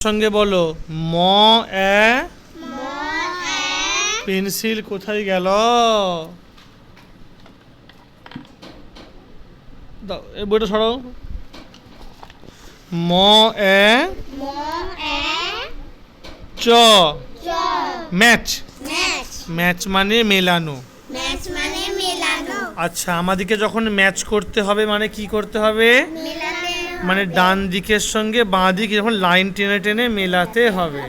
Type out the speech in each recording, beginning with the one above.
সঙ্গে বলো ম এ পেন্সিল কোথায় গেল? দাও এই বইটা সরাও। ম এ চ ম্যাচ। ম্যাচ মানে মেলানো। আচ্ছা, আমাদেরকে যখন ম্যাচ করতে হবে মানে কি করতে হবে? মানে ডান দিকের সঙ্গে বাঁ দিক যখন লাইন টেনে টেনে মেলাতে হবে।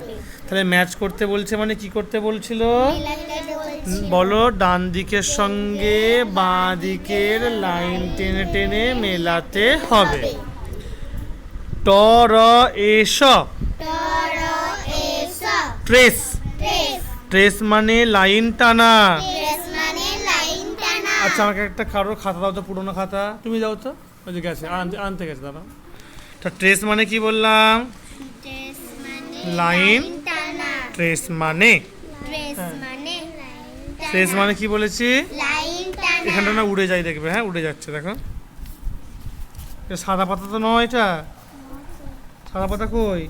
তাহলে ম্যাচ করতে বলছে মানে কি করতে বলছিল? বলো, ডান দিকের সঙ্গে বাঁ দিকের লাইন টেনে টেনে মেলাতে হবে। ট র এ স ট্রেস। ট্রেস মানে লাইন টানা। আচ্ছা, আমাকে একটা কারোর খাতা দাও তো, পুরোনো খাতা। তুমি দাও তো, ওই যে গেছে আনতে গেছে দাদা। ট্রেস মানে কি বললাম? লাইন। ট্রেস মানে ট্রেস মানে কি বলেছি? এখানটা না উড়ে যায়, দেখবে। হ্যাঁ, উড়ে যাচ্ছে, দেখো। সাদা পাতা তো নয়, এটা সাদা পাতা কই?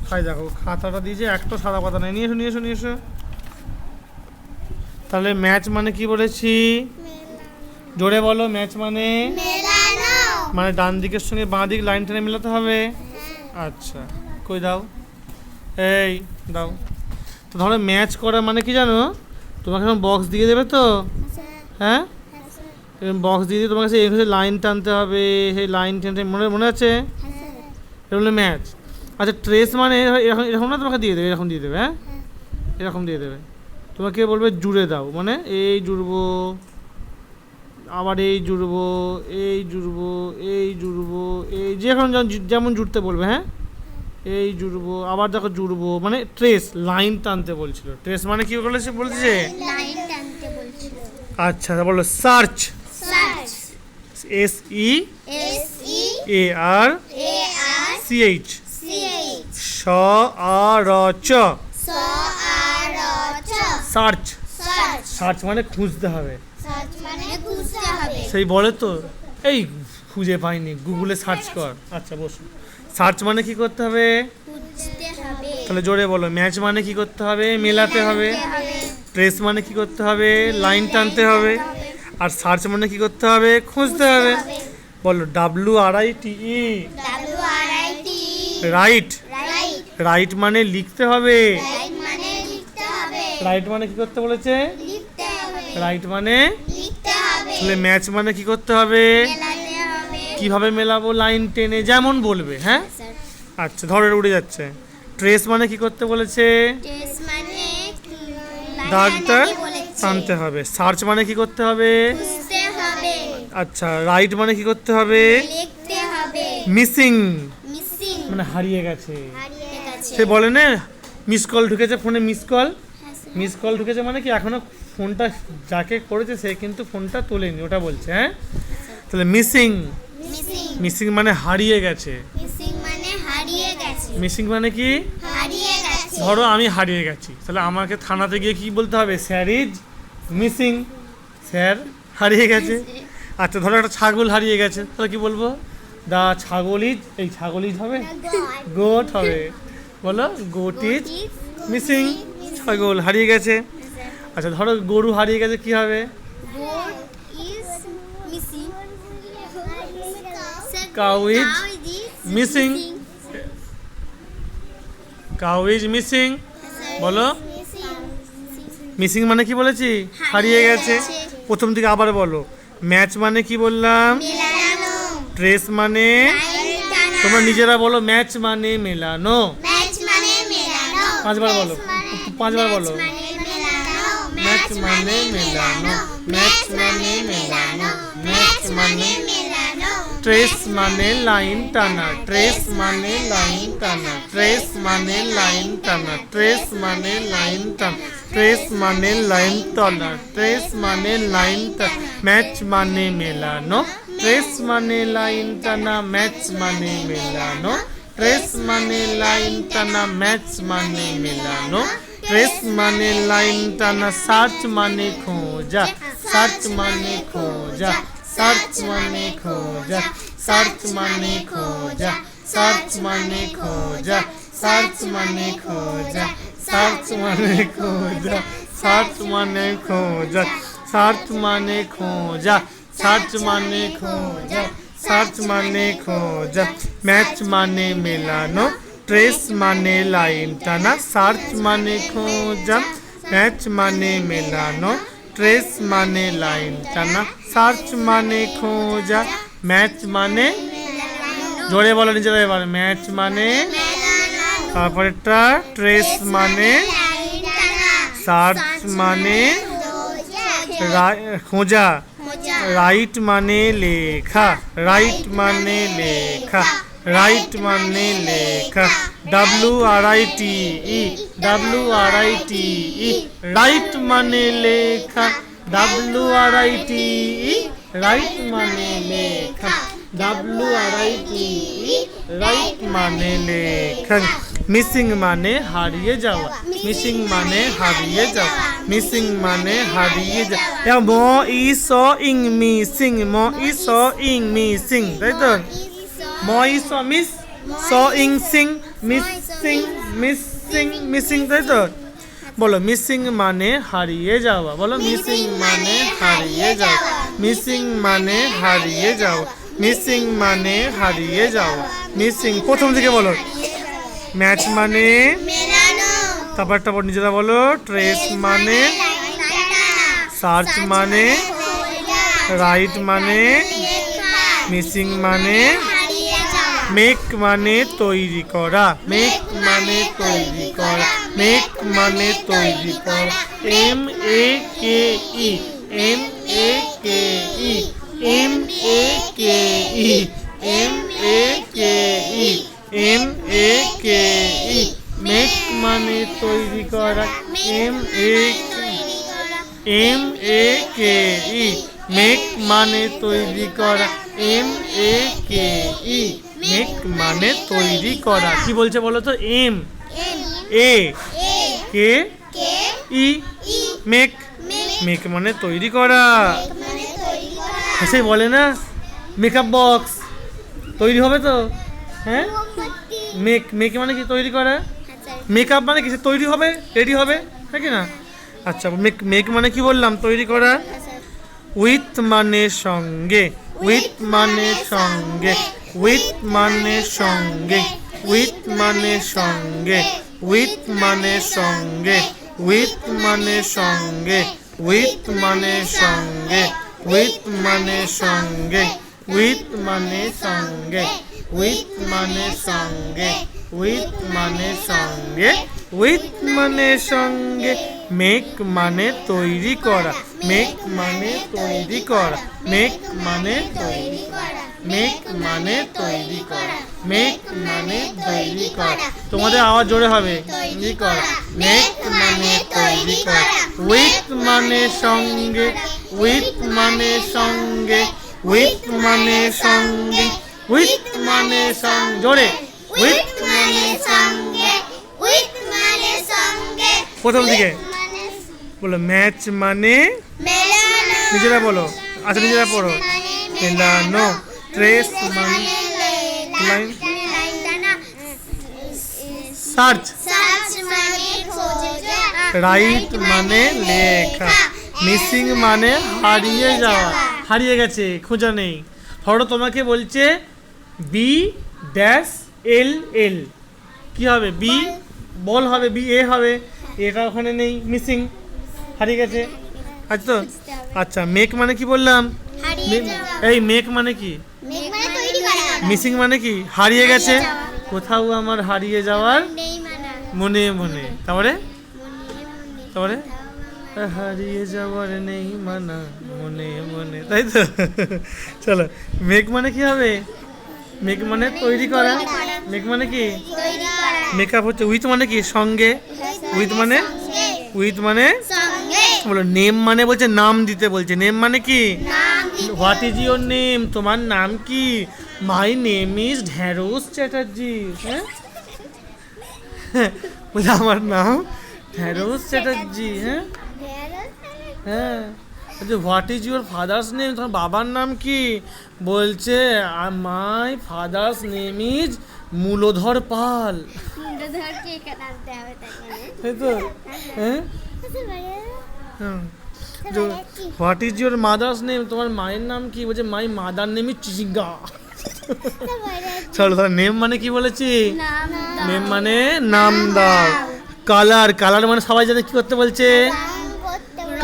খাই, দেখো খাতাটা দিয়েছে, একটা সাদা পাতা নেই। নিয়ে এসো নিয়ে এসো নিয়ে এসো। তাহলে ম্যাচ মানে কি বলেছি? জোরে বলো, ম্যাচ মানে মানে ডান দিকের সঙ্গে বাঁ দিক লাইন টেনে মেলাতে হবে। আচ্ছা, কই দাও, এই দাও। তো ধরো ম্যাচ করা মানে কি জানো? তোমাকে এখন বক্স দিয়ে দেবে তো, হ্যাঁ, বক্স দিয়ে দিয়ে তোমার কাছে এই লাইন টানতে হবে। সেই লাইন টেনে মনে আছে? এটা হলো ম্যাচ। আচ্ছা, ট্রেস মানে এরকম এরকম না, তোমাকে দিয়ে দেবে, এরকম দিয়ে দেবে। হ্যাঁ, এরকম দিয়ে দেবে। তোমাকে বলবে জুড়ে দাও, মানে এই জুড়বো, আবার এই জুড়বো, এই জুড়বো, এই জুড়বো, এই যেমন যেমন জুড়তে বলবে। হ্যাঁ, এই জুড়বো, আবার দেখো জুড়বো, মানে ট্রেস লাইন টানতে বলছিল। ট্রেস মানে কি বলেছে বলছে? আচ্ছা, বলো সার্চ। SE AR CH স আ র চ সার্চ। সার্চ মানে খুঁজতে হবে। সেই বলে তো, এই খুঁজে পাইনি, গুগলে সার্চ কর। আচ্ছা, বসো। সার্চ মানে কি করতে হবে? তাহলে জোরে বলো, ম্যাচ মানে কি করতে হবে? মেলাতে হবে। ট্রেস মানে কি করতে হবে? লাইন টানতে হবে। আর সার্চ মানে কি করতে হবে? খুঁজতে হবে। বলো WRITE রাইট। রাইট মানে লিখতে হবে। রাইট মানে কি করতে বলেছে? রাইট মানে তাহলে ম্যাচ মানে কি করতে হবে? কিভাবে মেলাবো? লাইন টেনে, যেমন বলবে। হ্যাঁ, আচ্ছা, ধরো উড়ে যাচ্ছে। ট্রেস মানে কি করতে বলেছে? দাগটা টানতে হবে। সার্চ মানে কি করতে হবে? আচ্ছা, রাইট মানে কি করতে হবে? মিসিং মানে হারিয়ে গেছে। সে বলে না, মিস কল ঢুকেছে ফোনে, মিস কল ঢুকেছে মানে কি এখনো ফোনটা যাকে করেছে সে কিন্তু ফোনটা তোলেনি, ওটা বলছে। হ্যাঁ, তাহলে মিসিং। মিসিং মানে হারিয়ে গেছে। মিসিং মানে কি? ধরো আমি হারিয়ে গেছি, তাহলে আমাকে থানাতে গিয়ে কি বলতে হবে? Sir is missing. স্যার হারিয়ে গেছে। আচ্ছা, ধরো একটা ছাগল হারিয়ে গেছে, তাহলে কি বলবো? দা ছাগল ইজ, এই ছাগল ইজ হবে, গোট হবে। বলো, গোট ইজ মিসিং। ছাগল হারিয়ে গেছে। আচ্ছা, ধরো গরু হারিয়ে গেছে, কি হবে? Cow is missing. Cow is missing. বলো, মিসিং মানে কি বলেছি? হারিয়ে গেছে। প্রথম থেকে আবার বলো। ম্যাচ মানে কি বললাম? ট্রেস মানে তোমরা নিজেরা বলো, ম্যাচ মানে মেলানো। পাঁচবার বলো, পাঁচবার বলো। ম্যাচ মানে মেলানো। ম্যাচ মানে মেলানো। ম্যাচ মানে ট্রেস মানে লাইন টানা। ট্রেস মানে লাইন টানা। ট্রেস মানে লাইন টানা। ট্রেস মানে লাইন টানা। ট্রেস মানে লাইন টানা। ট্রেস মানে লাইন টানা। ম্যাচ মানে মেলানো। ট্রেস মানে লাইন টানা। ম্যাচ মানে মেলানো। ট্রেস মানে লাইন টানা। ম্যাচ মানে মেলানো। ট্রেস মানে লাইন টানা। সার্চ মানে খোঁজা। সার্চ মানে খোঁজা। সার্চ মানে খোঁজা। সার্চ মানে খোঁজা। সার্চ মানে খোঁজা, সার্চ মানে খোঁজা, সার্চ মানে খোঁজা, সার্চ মানে খোঁজা, সার্চ মানে খোঁজা, সার্চ মানে খোঁজা, সার্চ মানে খোঁজা। ম্যাচ মানে মেলানো, ট্রেস মানে লাইন টানা, সার্চ মানে খোঁজা, ম্যাচ মানে মেলানো, ট্রেস মানে লাইন টানা, সার্চ মানে খোঁজা, ম্যাচ মানে জোরে বলো নিজেরা এবার, ম্যাচ মানে, তারপরেরটা ট্রেস মানে, সার্চ মানে খোঁজা, রাইট মানে লেখা, রাইট মানে লেখা, রাইট মানে লেখা, WRITE, WRITE, রাইট মানে লেখা, WRITE, রাইট মানে লেখা, WRITE, রাইট মানে লেখা। মিসিং মানে হারিয়ে যাওয়া, মিসিং মানে হারিয়ে যাওয়া, মিসিং মানে হারিয়ে যাওয়া। ম ই স ইং মিসিং, ম ই স ইং মিসিং, তাই তো? ম ই স মিস, স ইং সিং, মিসিং, মিসিং, মিসিং, তাই তো? বলো মিসিং মানে হারিয়ে যাওয়া, বলো মিসিং মানে হারিয়ে যাওয়া, মিসিং মানে হারিয়ে যাওয়া, মিসিং মানে হারিয়ে যাওয়া, মিসিং। প্রথম থেকে বলো, ম্যাচ মানে, তারপরটা নিজেরা বলো, ট্রেস মানে, সার্চ মানে, রাইট মানে, মিসিং মানে, মেক মানে তৈরি করা, মেক মানে তৈরি করা, মেক মানে তৈরি করা। MAKE, MAKE, MAKE, MAKE, MAKE, make মানে তৈরি করা, MAKE, মেক মানে তৈরি করা, MAKE, মেক মানে তৈরি করা। কি বলছে বলো তো? এম, এ, কে, ই, মেক, মেক মানে তৈরি করা। সে বলে না মেকআপ বক্স তৈরি হবে তো, হ্যাঁ? মেক, মেক মানে কি? তৈরি করা। মেকআপ মানে কি? সে তৈরি হবে, রেডি হবে, হ্যাঁ কি না? আচ্ছা, মেক, মেক মানে কি বললাম? তৈরি করা। উইথ মানে সঙ্গে, উইথ মানে সঙ্গে, উইথ মানে সঙ্গে, উইথ মানে সঙ্গে, উইথ মানে সঙ্গে, উইথ মানে সঙ্গে, উইথ মানে সঙ্গে, উইথ মানে সঙ্গে, উইথ মানে সঙ্গে, উইথ মানে সঙ্গে, উইথ মানে সঙ্গে, উইথ মানে সঙ্গে। মেক মানে তৈরি করা, মেক মানে তৈরি করা, মেক মানে তৈরি করা, মেক মানে তৈরি করা, মেক মানে তৈরি করা। তোমাদের আওয়াজ জোরে হবে, তৈরি করা, মেক মানে তৈরি করা। উইথ মানে সঙ্গে, উইথ মানে সঙ্গে, উইথ মানে সঙ্গে, উইথ মানে সঙ্গে, জোরে, উইথ মানে সঙ্গে, উইথ মানে সঙ্গে। প্রথম দিকে বলো, ম্যাচ মানে নিজেরা বলো, আচ্ছা নিজেরা পড়ো। মেলানো, ট্রেস মানে লাইন, সার্চ, রাইট মানে লেখা, মিসিং মানে হারিয়ে যাওয়া, হারিয়ে গেছে, খোঁজা নেই। ধরো তোমাকে বলছে B-L-L, কি হবে? বি বল হবে, BA হবে, এটা ওখানে নেই, মিসিং, হারিয়ে গেছে। আচ্ছা তো, আচ্ছা মেক মানে কি বললাম? এই মেক মানে কি? মিসিং মানে কি? হারিয়ে গেছে, কোথাও আমার হারিয়ে যাওয়ার মনে মনে, তারপরে তারপরে হারিয়ে যাওয়ার নেই মানা মনে মনে, তাই তো? চলো, মেক মানে কি হবে? মেক মানে তৈরি করা, মেক মানে কি? মেকআপ হচ্ছে। উইথ মানে কি? সঙ্গে, উইথ মানে, উইথ মানে বলো। নেম মানে বলছে নাম দিতে বলছে, নেম মানে কি? হোয়াট ইজ ইউর নেম, তোমার নাম কি? মাই নেম ইজ ঢেঁড়স চ্যাটার্জি, হ্যাঁ বলছে আমার নাম ঢেঁড়স চ্যাটার্জি, হ্যাঁ হ্যাঁ। বলছে what is your father's name, তোমার বাবার নাম কি? বলছে মাই ফাদার্স নেম ইজ মূলধর পাল, তাই তো? হ্যাঁ, what is your mother's name? তোমার মায়ের নাম কি? বলছে মাই মাদার নেম ইজ চিচিঙ্গা। চলো তাহলে নেম মানে কি বলেছি? নেম মানে নাম দাও। কালার, কালার মানে সবাই জানে কি করতে বলছে?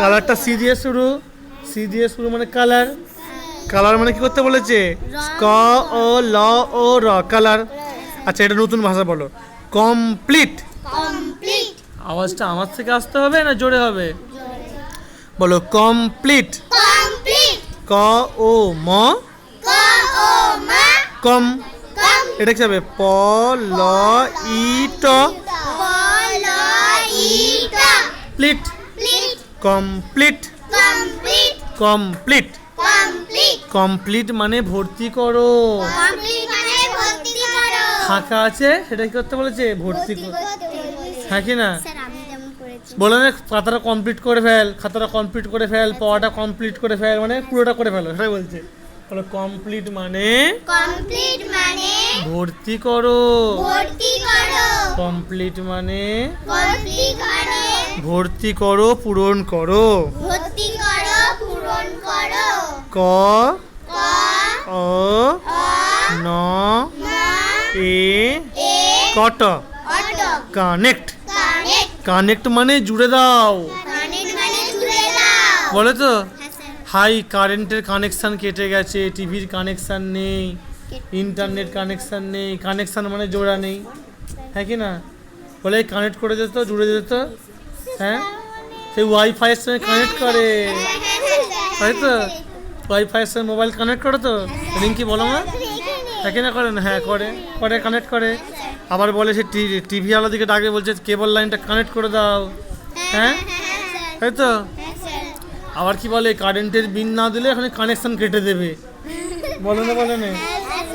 কালারটা সি দিয়ে শুরু, সি দিয়ে শুরু মানে কালার। কালার মানে কি করতে বলেছে? ক ও ল ও র, কালার। আচ্ছা এটা নতুন ভাষা বলো, কমপ্লিট। আওয়াজটা আমার থেকে আসতে হবে না জোরে হবে? বলো কমপ্লিট। ক ও ম, কম। এটা কি হবে? প ল ই ট, প্লিট। Complete, complete. কমপ্লিট মানে ভর্তি করো। ফাঁকা আছে সেটা কি করতে বলেছে? ভর্তি করো, হ্যাঁ কি না? বলে না খাতাটা কমপ্লিট করে ফেল, খাতাটা কমপ্লিট করে ফেল, পড়াটা কমপ্লিট করে ফেল, মানে পুরোটা করে ফেলো, সেটাই বলছে। বলো কমপ্লিট মানে ভর্তি করো। কমপ্লিট মানে ভর্তি করো, পূরণ করো। ক অ ন এ কট, কানেক্ট। কানেক্ট মানে জুড়ে দাও, বলে তো? হাই, কারেন্টের কানেকশান কেটে গেছে, টিভির কানেকশান নেই, ইন্টারনেট কানেকশান নেই। কানেকশান মানে জোড়া নেই, হ্যাঁ কি না? বলে কানেক্ট করে দিত, জুড়ে দিত। হ্যাঁ, সেই ওয়াইফাইয়ের সঙ্গে কানেক্ট করে, তাই তো? ওয়াইফাইয়ের সঙ্গে মোবাইল কানেক্ট করে তো, রিঙ্কি বলো না? হ্যাঁ কি না করে না? হ্যাঁ করে, করে কানেক্ট করে। আবার বলে সে টিভি আলাদা দিকে ডাকে, বলছে কেবল লাইনটা কানেক্ট করে দাও, হ্যাঁ তাই তো? আবার কি বলে, কারেন্টের বিল না দিলে এখানে কানেকশন কেটে দেবে, বলে না? বলে না?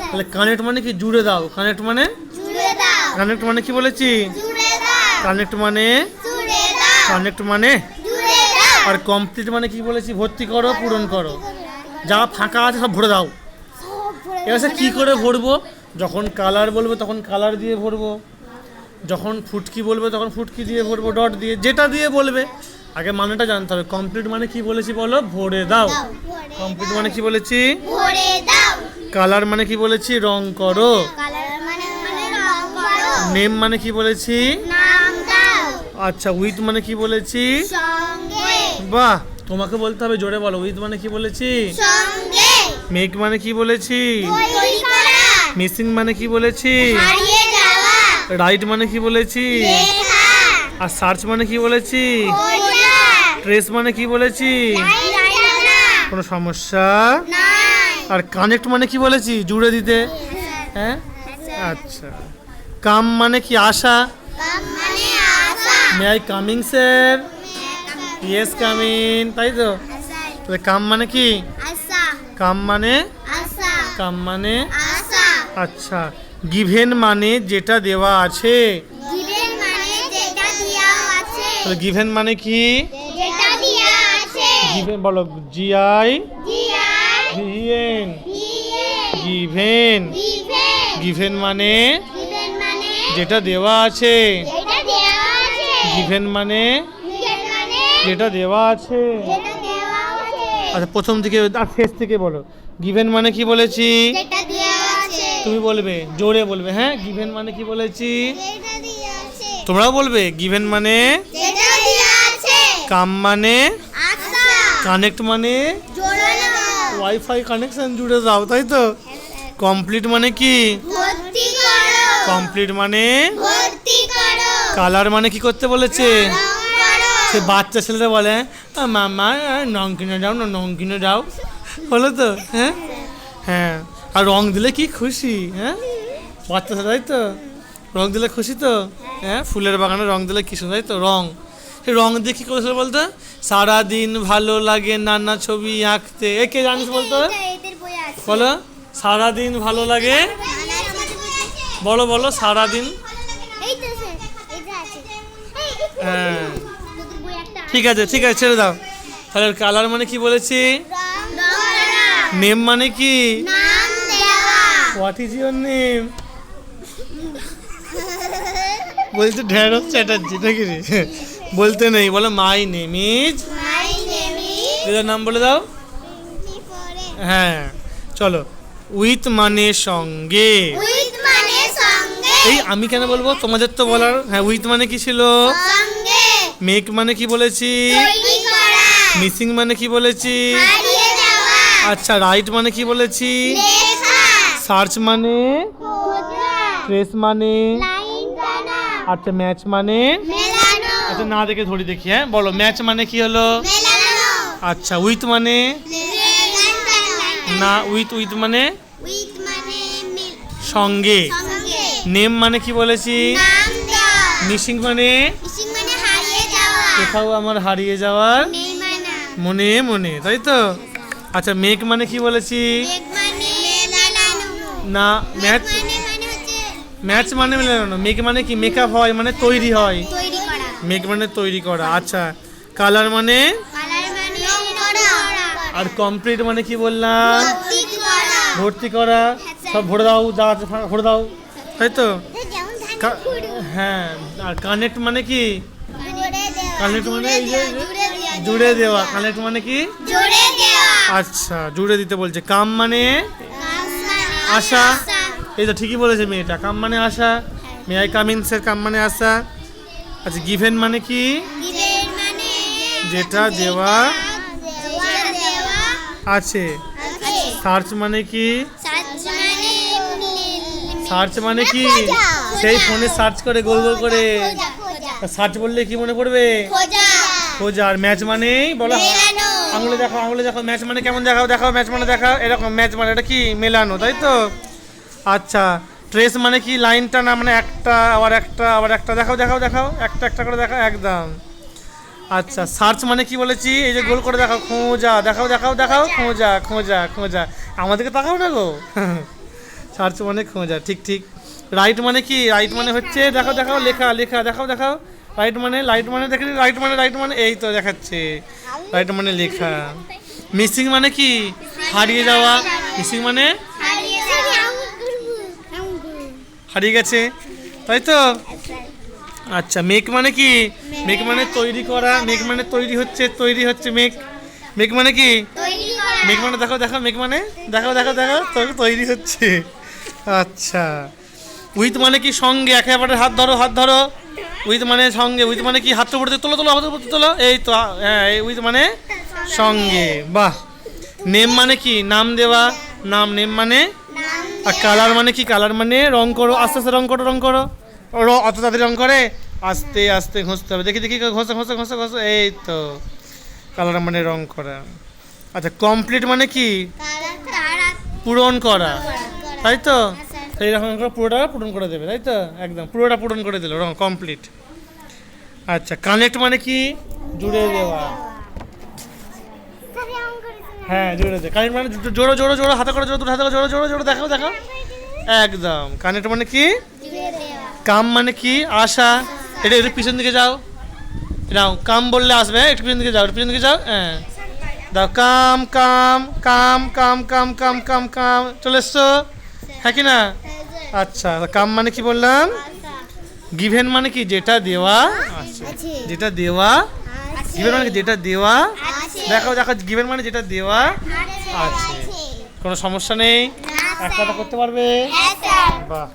তাহলে কানেক্ট মানে কি? জুড়ে দাও। কানেক্ট মানে, কানেক্ট মানে কি বলেছি? কানেক্ট মানে, কানেক্ট মানে। আর কমপ্লিট মানে কি বলেছি? ভর্তি করো, পূরণ করো। যা ফাঁকা আছে সব ভরে দাও। এবার সে কী করে ভরবো? যখন কালার বলবে তখন কালার দিয়ে ভরবো, যখন ফুটকি বলবে তখন ফুটকি দিয়ে ভরবো, ডট দিয়ে, যেটা দিয়ে বলবে। আগে মানেটা জানতে হবে। কমপ্লিট মানে কি বলেছি বলো? ভরে দাও। কমপ্লিট মানে কি বলেছি? কালার মানে কি বলেছি? রং করো। নেম মানে কি বলেছি? আচ্ছা, উইথ মানে কি বলেছি? বাহ, তোমাকে বলতে হবে জোরে বলো। উইথ মানে কি বলেছি? মেক মানে কি বলেছি? মিসিং মানে কি বলেছি? রাইট মানে কি বলেছি? আর সার্চ মানে কি বলেছি? ট্রেস মানে কি বলেছি? কোনো সমস্যা? আর কানেক্ট মানে কি বলেছি? জুড়ে দিতে, হ্যাঁ। আচ্ছা, কাম মানে কি? আসা। May I coming sir? Yes coming, তাই তো? তাহলে কাম মানে কি? কাম মানে, কাম মানে। আচ্ছা, গিভেন মানে যেটা দেওয়া আছে। তাহলে গিভেন মানে কি? গিভেন বলো, জিআই ভিএন, গিভেন। গিভেন মানে যেটা দেওয়া আছে। গিভেন মানে যেটা দেওয়া আছে। আচ্ছা, প্রথম থেকে আর শেষ থেকে বলো। গিভেন মানে কি বলেছি? তুমি বলবে, জোরে বলবে, হ্যাঁ। গিভেন মানে কি বলেছি? তোমরাও বলবে। গিভেন মানে, কাম মানে, কানেক্ট মানে ওয়াইফাই কানেকশন জুড়ে দাও, তাই তো? কমপ্লিট মানে কি? কমপ্লিট মানে কালার মানে কি করতে বলেছে? সে বাচ্চা ছেলেরা বলে মামা রং কিনে দাও না, রং কিনে দাও, বলো তো? হ্যাঁ হ্যাঁ। আর রং দিলে কি খুশি, হ্যাঁ বাচ্চা ছেলে, তাই তো? রং দিলে খুশি তো, হ্যাঁ। ফুলের বাগানে রং দিলে কি সুন্দর, তাই তো? রং, সেই রং দিয়ে কী করেছিল বলতো? সারাদিন ভালো লাগে নানা ছবি আঁকতে। এ কে জানিস বলতো? বলো, সারাদিন ভালো লাগে, বলো বলো, সারাদিন। হ্যাঁ, ঠিক আছে ঠিক আছে, ছেড়ে দাও। তাহলে কালার মানে কি বলেছি? নেম মানে কি? What is your name? বলছে ঢেঁড়স চ্যাটার্জি নাকি রে? বলতে নেই, বলো মাই নেম ইজ। দিদার নাম বলে দাও। হ্যাঁ চলো। উইথ মানে সঙ্গে। এই আমি কেন বলবো, তোমাদের তো বলার। হ্যাঁ উইথ মানে কি ছিল? মেক মানে কি বলেছি? মিসিং মানে কি বলেছি? আচ্ছা রাইট মানে কি বলেছি? সার্চ মানে? ট্রেস মানে? আচ্ছা ম্যাচ মানে? আচ্ছা না দেখে ধরি দেখি। হ্যাঁ বলো ম্যাচ মানে কি হলো? আচ্ছা উইথ মানে? না উইথ মানে সঙ্গে। নেম মানে কি বলেছি? মিসিং মানে? কোথাও আমার হারিয়ে যাওয়ার মনে মনে, তাই তো? আচ্ছা মেক মানে কি বলেছি? না ম্যাচ মানে মেলানো। মেক মানে কি? মেকআপ হয় মানে তৈরি হয়। মেক মানে তৈরি করা। আচ্ছা কালার মানে? আর কমপ্লিট মানে কি বললাম? ভর্তি করা। সব ভরে দাও, যা আছে ভরে দাও, তাই তো? হ্যাঁ আর কানেক্ট মানে কি? কানেক্ট মানে এই যে জুড়ে দেওয়া। কানেক্ট মানে কি? আচ্ছা জুড়ে দিতে বলছে। কাম মানে? আশা। এই তো ঠিকই বলেছে মেয়েটা, কাম মানে আশা। May I come in sir, come মানে আশা। আচ্ছা গিভেন মানে কি? যেটা দেওয়া আছে। সার্চ মানে কি? সার্চ মানে কি? সেই ফোনে সার্চ করে গোল গোল করে। সার্চ বললে কি মনে পড়বে? খোঁজা। আর ম্যাচ মানেই বলো, আঙুলে দেখো, আঙুলে দেখো। ম্যাচ মানে কেমন দেখাও, দেখাও ম্যাচ মানে দেখাও। এরকম ম্যাচ মানে এটা কি? মেলানো, তাই তো? আচ্ছা ট্রেস মানে কি? লাইনটা না মানে একটা আবার একটা আবার একটা। দেখাও দেখাও দেখাও, একটা একটা করে দেখাও, একদম। আচ্ছা সার্চ মানে কি বলেছি? এই যে গোল করে দেখাও, খোঁজা। দেখাও দেখাও দেখাও, খোঁজা খোঁজা খোঁজা। আমাদেরকে তাকাও না গো। সার্চ মানে খোঁজা, ঠিক ঠিক। রাইট মানে কি? রাইট মানে হচ্ছে দেখাও দেখাও, লেখা লেখা। দেখাও দেখাও। রাইট মানে? লাইট মানে দেখি। রাইট মানে এই তো দেখাচ্ছে। রাইট মানে লেখা। মিসিং মানে কি? হারিয়ে যাওয়া। মিসিং মানে হারিয়ে গেছে, তাই তো? আচ্ছা মেক মানে কি? মেক মানে তৈরি করা। মেক মানে তৈরি হচ্ছে, তৈরি হচ্ছে মেক। মেক মানে কি? মেক মানে দেখো দেখো, মেক মানে দেখাও দেখাও দেখাও, তৈরি হচ্ছে। আচ্ছা উইথ মানে কি? সঙ্গে। একেবারে হাত ধরো, হাত ধরো। উইথ মানে সঙ্গে। উইথ মানে কি? হাত উপরে তোলো, তোলো হাতের উপরে তোলো। এই তো হ্যাঁ, উইথ মানে সঙ্গে। বাহ। নেম মানে কি? নাম দেওয়া। নাম নেম মানে। আর কালার মানে কি? কালার মানে রং করো। আস্তে আস্তে রং করো, রং করো। অত তাড়াতাড়ি রং করে? আস্তে আস্তে ঘষতে হবে। দেখি দেখি, ঘষে ঘষে ঘষে ঘষে। এই তো কালার মানে রং করা। আচ্ছা কমপ্লিট মানে কি? পূরণ করা, তাই তো? এইরকম করে পুরোটা পূরণ করে দেবে, তাই তো? একদম পুরোটা পূরণ করে দিল, রং কমপ্লিট। আচ্ছা কানেক্ট মানে কি? জুড়ে দেওয়া। হ্যাঁ জুড়ে দে। কানেক্ট মানে জোড়ো জোড়ো জোড়ো, হাতে করে জোড়ো, দুটো হাতে করে জোড়ো জোড়ো জোড়ো। দেখাও দেখাও, একদম। কানেক্ট মানে কি? কাম মানে কি? আশা। এটা একটু পিছন দিকে যাও, যাও। কাম বললে আসবে, একটু পিছন দিকে যাও, একটু পিছন দিকে যাও। হ্যাঁ দাও। কাম কাম কাম কাম কাম কাম কাম কাম। চলে এসছো, হ্যাঁ কি না? আচ্ছা কাম মানে কি বললাম? গিভেন মানে কি? যেটা দেওয়া আছে, যেটা দেওয়া। গিভেন মানে কি? যেটা দেওয়া। দেখো দেখো, গিভেন মানে যেটা দেওয়া আছে। কোনো সমস্যা নেই, একটা করতে পারবে? বাহ।